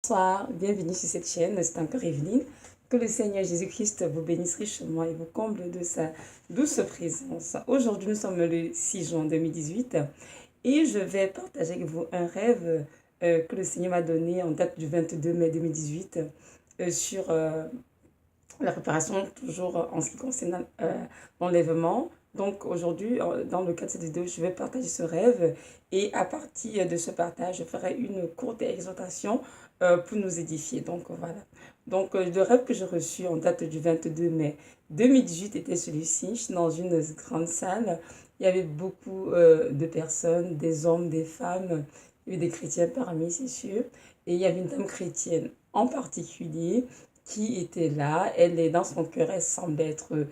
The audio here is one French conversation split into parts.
Bonsoir, bienvenue sur cette chaîne, c'est encore Evelyne. Que le Seigneur Jésus-Christ vous bénisse richement et vous comble de sa douce présence. Aujourd'hui, nous sommes le 6 juin 2018 et je vais partager avec vous un rêve que le Seigneur m'a donné en date du 22 mai 2018 sur la préparation, toujours en ce qui concerne l'enlèvement. Donc aujourd'hui, dans le cadre de cette vidéo, je vais partager ce rêve et à partir de ce partage, je ferai une courte exhortation pour nous édifier. Donc voilà. Donc le rêve que j'ai reçu en date du 22 mai 2018 était celui-ci. Je suis dans une grande salle. Il y avait beaucoup de personnes, des hommes, des femmes. Il y avait des chrétiens parmi, c'est sûr. Et il y avait une dame chrétienne en particulier qui était là. Elle est dans son cœur, elle semble être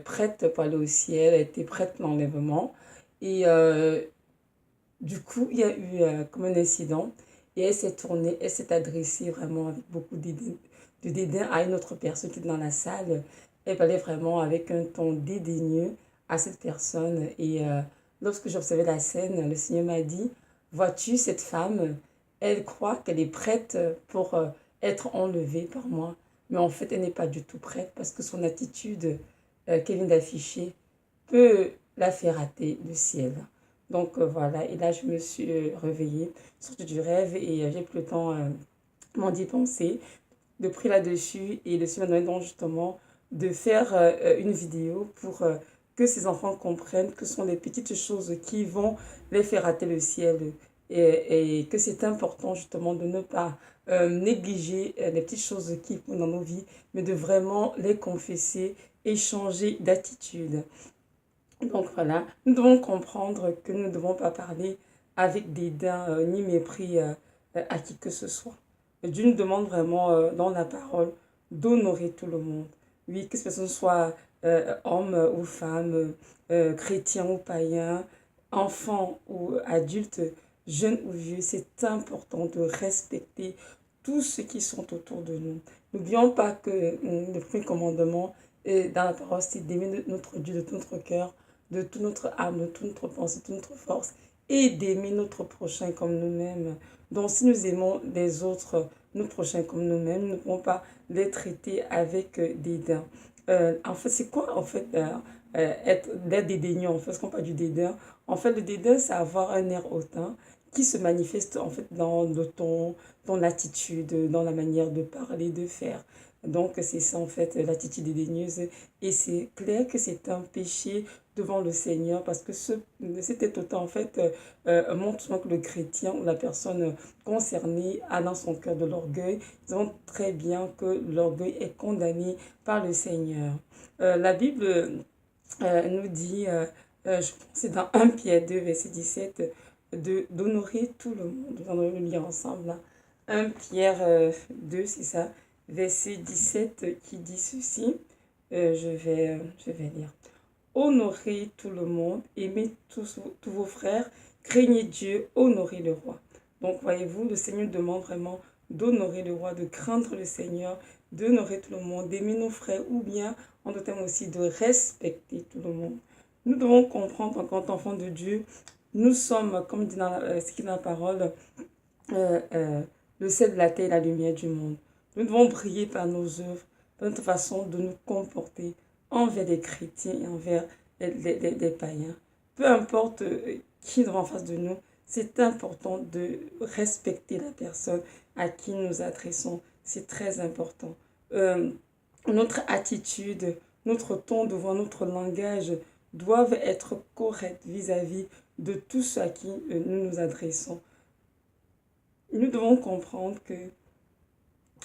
prête pour aller au ciel, elle était prête pour l'enlèvement. Et du coup, il y a eu comme un incident et elle s'est tournée, elle s'est adressée vraiment avec beaucoup de dédain à une autre personne qui était dans la salle. Elle parlait vraiment avec un ton dédaigneux à cette personne. Et lorsque j'observais la scène, le Seigneur m'a dit, vois-tu cette femme, elle croit qu'elle est prête pour être enlevée par moi. Mais en fait, elle n'est pas du tout prête parce que son attitude qu'elle vient d'afficher peut la faire rater le ciel. Donc voilà, et là je me suis réveillée, sortie du rêve et j'ai pris le temps d'y penser, de prier là-dessus et le Seigneur m'a donné donc justement de faire une vidéo pour que ces enfants comprennent que ce sont les petites choses qui vont les faire rater le ciel et que c'est important justement de ne pas négliger les petites choses qui font dans nos vies, mais de vraiment les confesser et changer d'attitude. Donc voilà, nous devons comprendre que nous ne devons pas parler avec dédain ni mépris à qui que ce soit. Dieu nous demande vraiment dans la parole d'honorer tout le monde. Oui, que cette personne soit homme ou femme, chrétien ou païen, enfant ou adulte, jeune ou vieux, c'est important de respecter tous ceux qui sont autour de nous. N'oublions pas que le premier commandement dans la parole, c'est d'aimer notre Dieu de tout notre cœur, de toute notre âme, de toute notre pensée, de toute notre force, et d'aimer notre prochain comme nous-mêmes. Donc si nous aimons les autres, nos prochains comme nous-mêmes, nous ne pouvons pas les traiter avec dédain. En fait, c'est quoi en fait être dédaigneux en fait, ce qu'on parle du dédain. En fait, le dédain, c'est avoir un air hautain qui se manifeste en fait dans le ton, dans l'attitude, dans la manière de parler, de faire. Donc c'est ça en fait l'attitude dédaigneuse et c'est clair que c'est un péché devant le Seigneur parce que c'était autant en fait montre que le chrétien ou la personne concernée a dans son cœur de l'orgueil. Nous savons très bien que l'orgueil est condamné par le Seigneur. La Bible nous dit, je pense que c'est dans 1 Pierre 2, verset 17, d'honorer tout le monde. Nous allons le lire ensemble. Là. 1 Pierre 2, c'est ça, verset 17 qui dit ceci. Je vais lire. Honorez tout le monde, aimez tous vos frères, craignez Dieu, honorez le roi. Donc voyez-vous, le Seigneur demande vraiment d'honorer le roi, de craindre le Seigneur, d'honorer tout le monde, d'aimer nos frères ou bien en d'autres termes aussi de respecter tout le monde. Nous devons comprendre en tant qu'enfants de Dieu, nous sommes, comme dit dans ce qui est dans la parole, le sel de la terre et la lumière du monde. Nous devons briller par nos œuvres, par notre façon de nous comporter envers les chrétiens et envers les païens. Peu importe qui est en face de nous, c'est important de respecter la personne à qui nous nous adressons. C'est très important. Notre attitude, notre ton de voix, notre langage doivent être corrects vis-à-vis de tous ceux à qui nous nous adressons. Nous devons comprendre que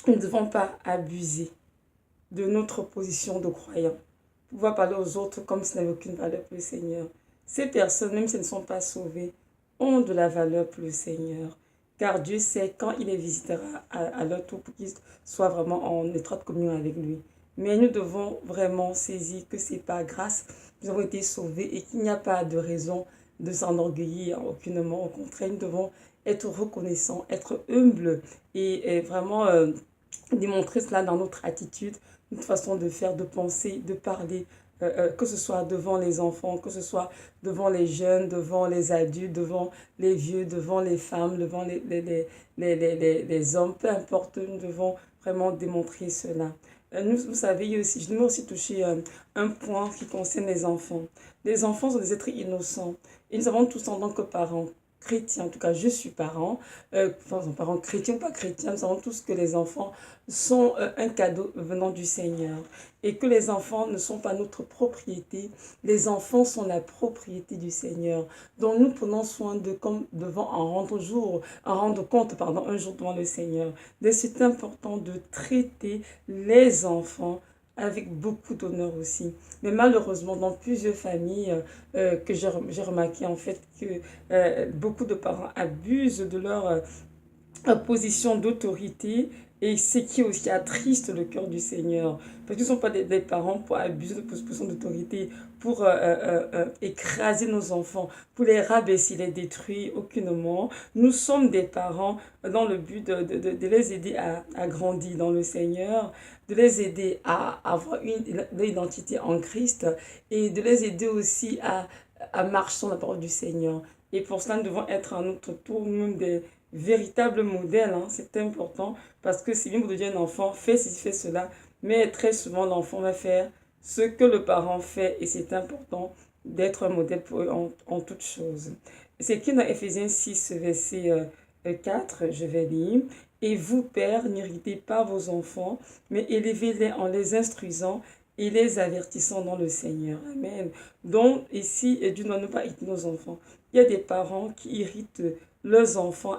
nous ne devons pas abuser de notre position de croyant. Pouvoir parler aux autres comme si n'avait aucune valeur pour le Seigneur. Ces personnes, même si elles ne sont pas sauvées, ont de la valeur pour le Seigneur. Car Dieu sait quand il les visitera à leur tour pour qu'ils soient vraiment en étroite communion avec lui. Mais nous devons vraiment saisir que ce n'est pas grâce que nous avons été sauvés et qu'il n'y a pas de raison de s'enorgueillir aucunement. Au contraire, nous devons être reconnaissants, être humbles et vraiment démontrer cela dans notre attitude, notre façon de faire, de penser, de parler que ce soit devant les enfants, que ce soit devant les jeunes, devant les adultes, devant les vieux, devant les femmes, devant les hommes, peu importe, nous devons vraiment démontrer cela. Nous, vous savez, aussi, je vais aussi toucher un point qui concerne les enfants. Les enfants sont des êtres innocents. Et nous avons tous en tant que parents chrétiens, en tout cas je suis parent, enfin parents chrétiens ou pas chrétiens, nous savons tous que les enfants sont un cadeau venant du Seigneur et que les enfants ne sont pas notre propriété, les enfants sont la propriété du Seigneur. Donc nous prenons soin de comme devant en rendre compte pardon, un jour devant le Seigneur. Donc c'est important de traiter les enfants avec beaucoup d'honneur aussi. Mais malheureusement, dans plusieurs familles que j'ai remarqué en fait que beaucoup de parents abusent de leur position d'autorité et ce qui aussi attriste le cœur du Seigneur. Parce qu'ils ne sont pas des parents pour abuser de position d'autorité, pour écraser nos enfants, pour les rabaisser, les détruire aucunement. Nous sommes des parents dans le but de les aider à grandir dans le Seigneur, de les aider à avoir une identité en Christ et de les aider aussi à marcher sur la parole du Seigneur. Et pour cela, nous devons être à notre tour nous-mêmes des véritables modèles. Hein. C'est important parce que c'est bien de dire un enfant, fait ceci, fait cela, mais très souvent l'enfant va faire ce que le parent fait et c'est important d'être un modèle pour eux en toutes choses. C'est écrit dans Éphésiens 6, verset 4, je vais lire. Et vous, pères, n'irritez pas vos enfants, mais élevez-les en les instruisant et les avertissant dans le Seigneur. Amen. Donc, ici, Dieu ne doit pas irriter nos enfants. Il y a des parents qui irritent leurs enfants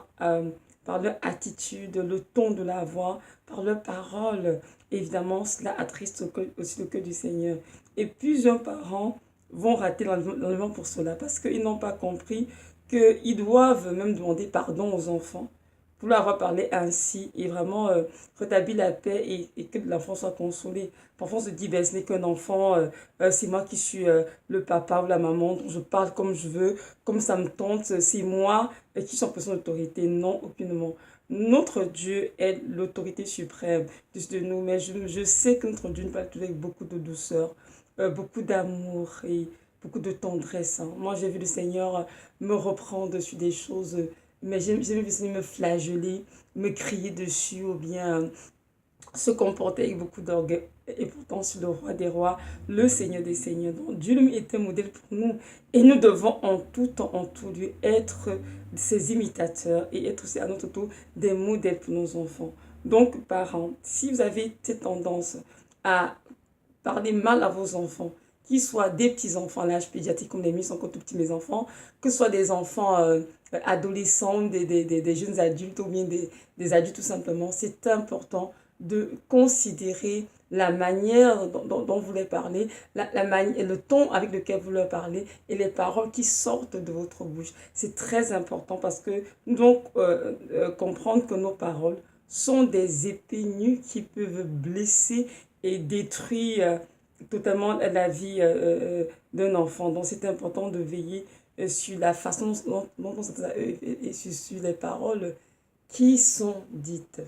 par leur attitude, le ton de la voix, par leurs paroles. Évidemment, cela attriste aussi le cœur du Seigneur. Et plusieurs parents vont rater l'enlèvement pour cela parce qu'ils n'ont pas compris qu'ils doivent même demander pardon aux enfants pour leur avoir parlé ainsi et vraiment rétablir la paix et que l'enfant soit consolé. Parfois on se dit, ben, ce n'est qu'un enfant, c'est moi qui suis le papa ou la maman, donc je parle comme je veux, comme ça me tente, c'est moi qui suis en position d'autorité. Non, aucunement. Notre Dieu est l'autorité suprême de nous, mais je sais que notre Dieu nous parle avec beaucoup de douceur, beaucoup d'amour et beaucoup de tendresse. Hein. Moi, j'ai vu le Seigneur me reprendre sur des choses mais j'ai vu le Seigneur me flageller, me crier dessus ou bien se comporter avec beaucoup d'orgueil. Et pourtant, c'est le roi des rois, le Seigneur des seigneurs. Donc, Dieu lui est un modèle pour nous. Et nous devons en tout temps, en tout lieu, être ses imitateurs et être aussi à notre tour des modèles pour nos enfants. Donc, parents, si vous avez cette tendance à parler mal à vos enfants, qu'ils soient des petits-enfants à l'âge pédiatrique, comme les miens sont encore tout petits, mes enfants, que ce soit des enfants adolescents, des jeunes adultes ou bien des adultes tout simplement, c'est important de considérer la manière dont vous les parlez, le ton avec lequel vous leur parlez et les paroles qui sortent de votre bouche. C'est très important parce que nous devons comprendre que nos paroles sont des épées nues qui peuvent blesser et détruire totalement la vie d'un enfant. Donc c'est important de veiller sur la façon dont on s'adresse et sur les paroles qui sont dites.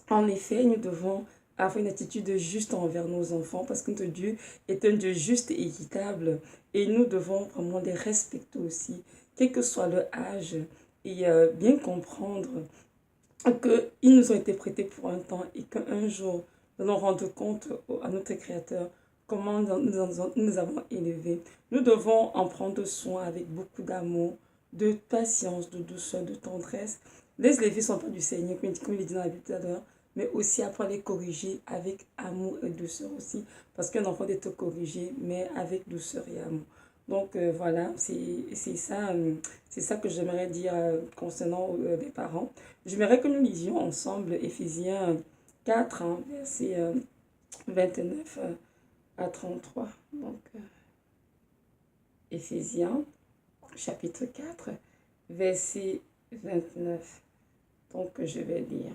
En effet, nous devons avoir une attitude juste envers nos enfants parce que notre Dieu est un Dieu juste et équitable et nous devons vraiment les respecter aussi, quel que soit leur âge et bien comprendre qu'ils nous ont été prêtés pour un temps et qu'un jour, nous allons rendre compte à notre Créateur comment nous avons élevés. Nous devons en prendre soin avec beaucoup d'amour, de patience, de douceur, de tendresse. Les élever ne sont pas du Seigneur, comme il dit dans la Bible tout à l'heure, mais aussi apprendre à les corriger avec amour et douceur aussi. Parce qu'un enfant doit être corrigé, mais avec douceur et amour. Donc voilà, c'est ça que j'aimerais dire concernant les parents. J'aimerais que nous lisions ensemble Éphésiens 4, hein, verset 29 à 33. Donc, Éphésiens, chapitre 4, verset 29. Donc, je vais lire.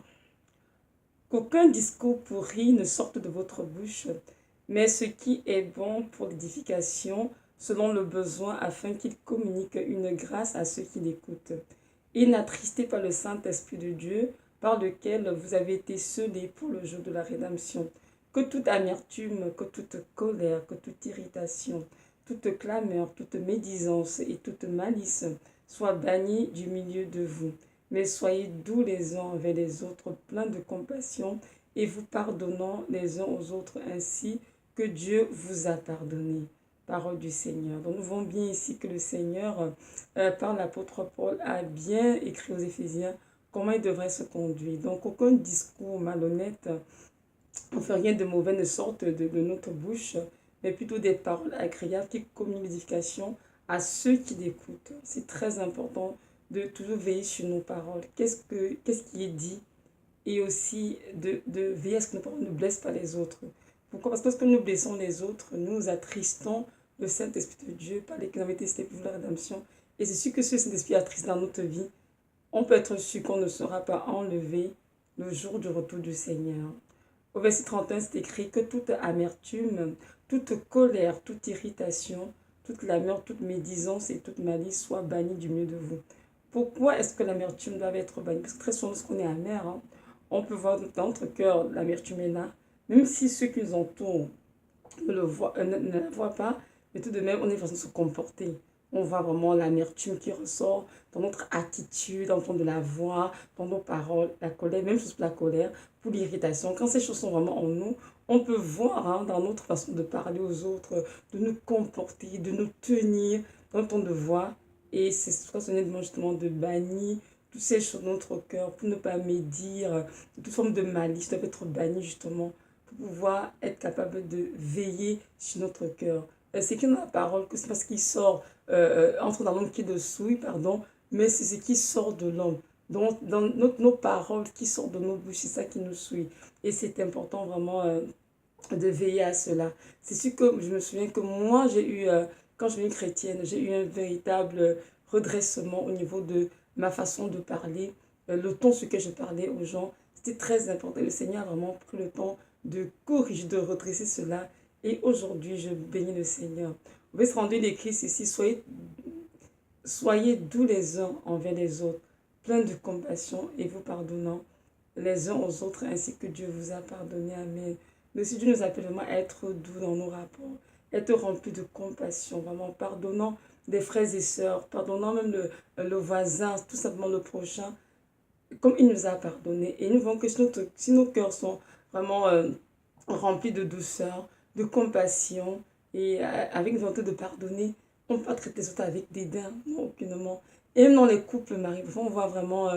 Qu'aucun discours pourri ne sorte de votre bouche, mais ce qui est bon pour l'édification, selon le besoin, afin qu'il communique une grâce à ceux qui l'écoutent. Et n'attristez pas le Saint-Esprit de Dieu, par lequel vous avez été scellés pour le jour de la rédemption. Que toute amertume, que toute colère, que toute irritation, toute clameur, toute médisance et toute malice soient bannies du milieu de vous. Mais soyez doux les uns envers les autres, pleins de compassion, et vous pardonnant les uns aux autres ainsi que Dieu vous a pardonné. Parole du Seigneur. Donc nous voyons bien ici que le Seigneur, par l'apôtre Paul, a bien écrit aux Éphésiens comment il devrait se conduire. Donc aucun discours malhonnête, on ne fait rien de mauvais ne sorte de notre bouche, mais plutôt des paroles agréables qui communiquent l'édification à ceux qui l'écoutent. C'est très important de toujours veiller sur nos paroles. Qu'est-ce qui est dit, et aussi de veiller à ce que nos paroles ne blessent pas les autres. Pourquoi? Parce que lorsque nous blessons les autres, nous attristons le Saint-Esprit de Dieu par lesquels nous avons été testés pour la rédemption. Et c'est sûr que si le Saint-Esprit attriste dans notre vie, on peut être sûr qu'on ne sera pas enlevé le jour du retour du Seigneur. Au verset 31, c'est écrit que toute amertume, toute colère, toute irritation, toute clameur, toute médisance et toute malice soient bannies du milieu de vous. Pourquoi est-ce que l'amertume doit être bannie? Parce que très souvent, lorsqu'on est amer, on peut voir dans notre cœur l'amertume est là, même si ceux qui nous entourent ne la voient pas, mais tout de même, on est façon de se comporter. On voit vraiment l'amertume qui ressort dans notre attitude, dans le ton de la voix, dans nos paroles, la colère, même chose pour la colère, pour l'irritation. Quand ces choses sont vraiment en nous, on peut voir dans notre façon de parler aux autres, de nous comporter, de nous tenir, dans le ton de voix. Et c'est ce qu'on est justement de bannir toutes ces choses dans notre cœur pour ne pas médire, toute forme de malice doit être bannie justement pour pouvoir être capable de veiller sur notre cœur. C'est qui dans la parole que c'est parce qu'il sort, entre dans l'homme qui est de souille, pardon, mais c'est ce qui sort de l'homme. Donc, dans nos paroles qui sortent de nos bouches, c'est ça qui nous suit. Et c'est important vraiment de veiller à cela. C'est sûr que je me souviens que moi, quand je suis une chrétienne, j'ai eu un véritable redressement au niveau de ma façon de parler, le ton sur lequel je parlais aux gens. C'était très important. Le Seigneur a vraiment pris le temps de corriger, de redresser cela. Et aujourd'hui, je bénis le Seigneur. Vous pouvez se rendre l'écrit ici, soyez doux les uns envers les autres, pleins de compassion et vous pardonnant les uns aux autres ainsi que Dieu vous a pardonné. Amen. Mais si Dieu nous appelle vraiment à être doux dans nos rapports, être remplis de compassion, vraiment pardonnant des frères et sœurs, pardonnant même le voisin, tout simplement le prochain, comme il nous a pardonné. Et nous voyons que si nos cœurs sont vraiment remplis de douceur, de compassion et avec une volonté de pardonner, on ne peut pas traiter les autres avec dédain, non, aucunement. Et même dans les couples, Marie, on voit vraiment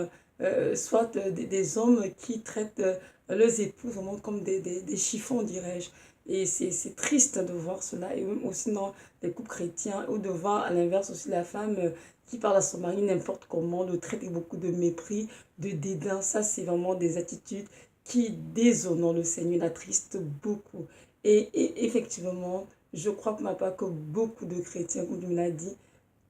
soit des hommes qui traitent leurs épouses vraiment comme des chiffons, dirais-je. Et c'est triste de voir cela, et même aussi dans les couples chrétiens, ou de voir à l'inverse aussi la femme qui parle à son mari n'importe comment, le traite avec beaucoup de mépris, de dédain. Ça, c'est vraiment des attitudes qui déshonorent le Seigneur, l'attristent beaucoup. Et effectivement, je crois pour ma part que beaucoup de chrétiens, comme tu me l'as dit,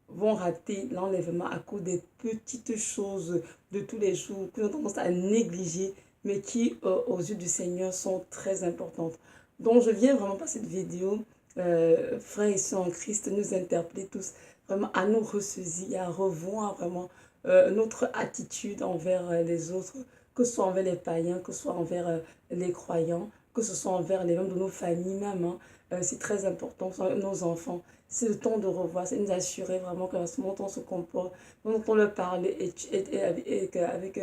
vont rater l'enlèvement à cause des petites choses de tous les jours que nous avons tendance à négliger, mais qui, aux yeux du Seigneur, sont très importantes. Donc, je viens vraiment par cette vidéo, frères et sœurs en Christ, nous interpeller tous vraiment à nous ressaisir, à revoir vraiment notre attitude envers les autres, que ce soit envers les païens, que ce soit envers les croyants, que ce soit envers les membres de nos familles même. C'est très important, nos enfants. C'est le temps de revoir, c'est nous assurer vraiment qu'à ce moment on se comporte, on leur parle avec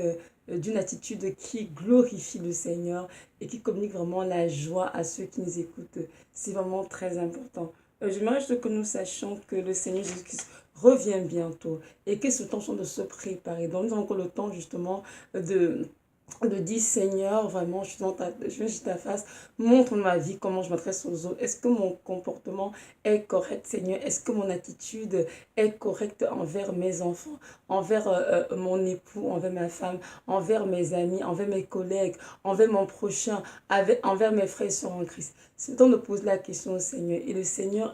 d'une attitude qui glorifie le Seigneur et qui communique vraiment la joie à ceux qui nous écoutent. C'est vraiment très important. J'aimerais juste que nous sachions que le Seigneur Jésus-Christ revient bientôt et que ce temps sont de se préparer. Donc nous avons encore le temps justement de dire Seigneur, vraiment, je viens sur ta face, montre ma vie, comment je m'adresse aux autres. Est-ce que mon comportement est correct, Seigneur? Est-ce que mon attitude est correcte envers mes enfants, envers mon époux, envers ma femme, envers mes amis, envers mes collègues, envers mon prochain, envers mes frères et sœurs en Christ? C'est le temps de poser la question au Seigneur. Et le Seigneur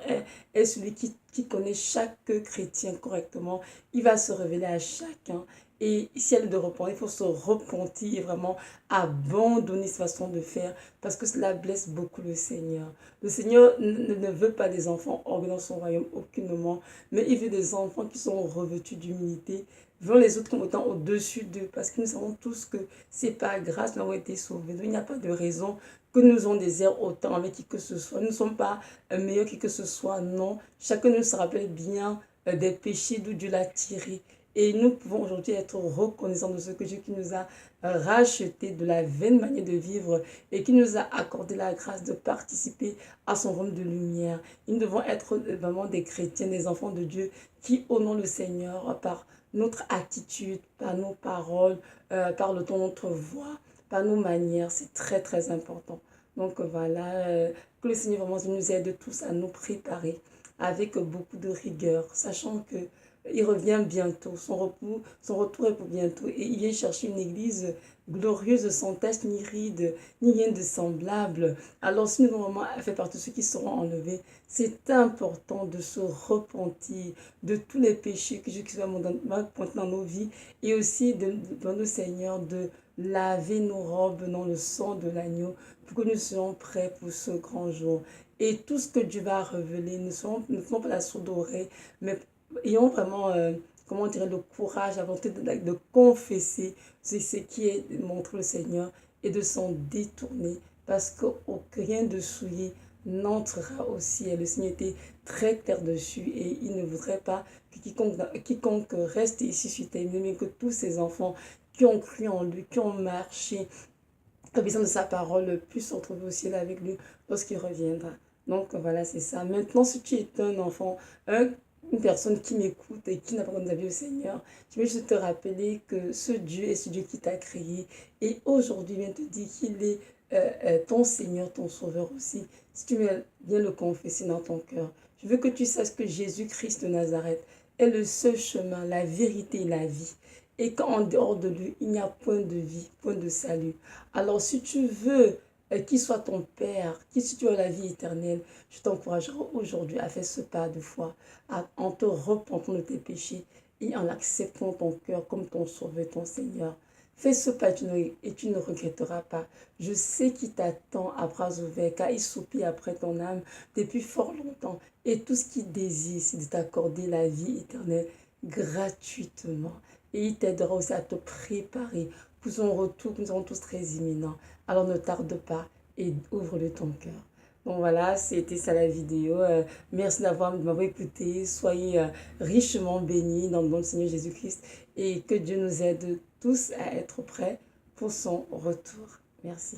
est celui qui connaît chaque chrétien correctement. Il va se révéler à chacun. Et si elle est de repentir, il faut se repentir et vraiment abandonner cette façon de faire parce que cela blesse beaucoup le Seigneur. Le Seigneur ne veut pas des enfants orgueilleux dans son royaume aucunement, mais il veut des enfants qui sont revêtus d'humilité, voyons les autres comme étant au-dessus d'eux, parce que nous savons tous que c'est par grâce que nous avons été sauvés. Donc, il n'y a pas de raison que nous en désert autant avec qui que ce soit. Nous ne sommes pas meilleurs qui que ce soit, non. Chacun nous se rappelle bien des péchés d'où Dieu l'a tiré. Et nous pouvons aujourd'hui être reconnaissants de ce que Dieu qui nous a racheté de la vaine manière de vivre et qui nous a accordé la grâce de participer à son royaume de lumière. Nous devons être vraiment des chrétiens, des enfants de Dieu qui honorent le Seigneur par notre attitude, par nos paroles, par le ton de notre voix, par nos manières. C'est très, très important. Donc voilà, que le Seigneur vraiment nous aide tous à nous préparer avec beaucoup de rigueur, sachant que il revient bientôt, son retour est pour bientôt et il vient chercher une église glorieuse, sans tache ni ride, ni rien de semblable. Alors si nous vraiment fait partie de ceux qui seront enlevés, c'est important de se repentir de tous les péchés que Jésus va pointer dans nos vies et aussi de demander au Seigneur de laver nos robes dans le sang de l'agneau pour que nous soyons prêts pour ce grand jour. Et tout ce que Dieu va révéler, ne faisons pas la sourde oreille, mais ayons vraiment, comment dire, le courage, la volonté de confesser ce qui est montré le Seigneur et de s'en détourner parce que rien de souillé n'entrera au ciel. Le Seigneur était très clair dessus et il ne voudrait pas que quiconque reste ici sur terre, mais que tous ces enfants qui ont cru en lui, qui ont marché, obéissant de sa parole, puissent se retrouver au ciel avec lui lorsqu'il reviendra. Donc voilà, c'est ça. Maintenant, si tu es un enfant, une personne qui m'écoute et qui n'a pas encore donné sa vie au Seigneur, je vais juste te rappeler que ce Dieu est ce Dieu qui t'a créé et aujourd'hui il vient te dire qu'il est ton Seigneur, ton Sauveur aussi. Si tu viens le confesser dans ton cœur, je veux que tu saches que Jésus-Christ de Nazareth est le seul chemin, la vérité et la vie. Et qu'en dehors de lui, il n'y a point de vie, point de salut. Alors si tu veux qu'il soit ton Père, si tu as la vie éternelle, je t'encouragerai aujourd'hui à faire ce pas de foi, en te repentant de tes péchés et en acceptant ton cœur comme ton Sauveur, ton Seigneur. Fais ce pas et tu ne regretteras pas. Je sais qu'il t'attend à bras ouverts, car il soupire après ton âme depuis fort longtemps. Et tout ce qu'il désire, c'est de t'accorder la vie éternelle gratuitement. Et il t'aidera aussi à te préparer pour son retour, nous serons tous très imminents. Alors ne tarde pas et ouvre-le ton cœur. Bon voilà, c'était ça la vidéo. Merci de m'avoir écouté. Soyez richement bénis dans le nom du Seigneur Jésus-Christ et que Dieu nous aide tous à être prêts pour son retour. Merci.